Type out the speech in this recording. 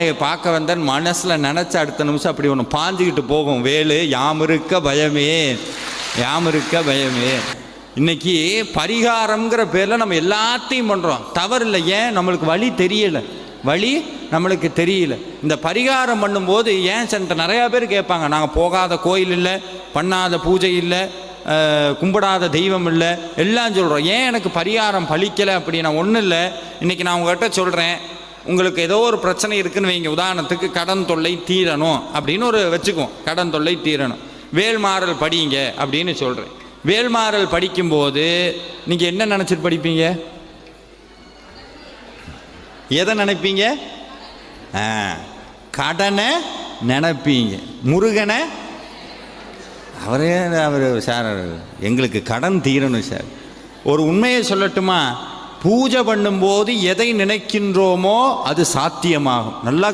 பார்க்க வந்தேன் மனசில் நினச்ச அடுத்த நிமிஷம் அப்படி ஒன்று பாஞ்சிக்கிட்டு போகும். வேலு யாம் இருக்க பயமே, யாம் இருக்க பயமே. இன்னைக்கு பரிகாரம்ங்கிற பேரில் நம்ம எல்லாத்தையும் பண்ணுறோம். தவறு இல்லை. ஏன்? நம்மளுக்கு வழி தெரியலை, வழி நம்மளுக்கு தெரியல. இந்த பரிகாரம் பண்ணும்போது ஏன் சென்ட்ட நிறையா பேர் கேட்பாங்க, நாங்கள் போகாத கோயில் இல்லை, பண்ணாத பூஜை இல்லை, கும்பிடாத தெய்வம் இல்லை, எல்லாம் சொல்கிறோம். ஏன் எனக்கு பரிகாரம் பலிக்கலை அப்படின்னா ஒன்றும் இல்லை. இன்றைக்கி நான் உங்கள்கிட்ட சொல்கிறேன், உங்களுக்கு ஏதோ ஒரு பிரச்சனை இருக்குன்னு வைங்க. உதாரணத்துக்கு கடன் தொல்லை தீரணும் அப்படின்னு ஒரு வச்சுக்குவோம். கடன் தொல்லை தீரணும், வேல்மாறல் படிங்க அப்படின்னு சொல்கிறேன். வேல்மாறல் படிக்கும்போது நீங்கள் என்ன நினச்சிட்டு படிப்பீங்க? எதை நினைப்பீங்க? கடனை நினைப்பீங்க. முருகனை அவர் சார் எங்களுக்கு கடன் தீரணும் சார். ஒரு உண்மையை சொல்லட்டுமா? பூஜை பண்ணும்போது எதை நினைக்கின்றோமோ அது சாத்தியமாகும். நல்லா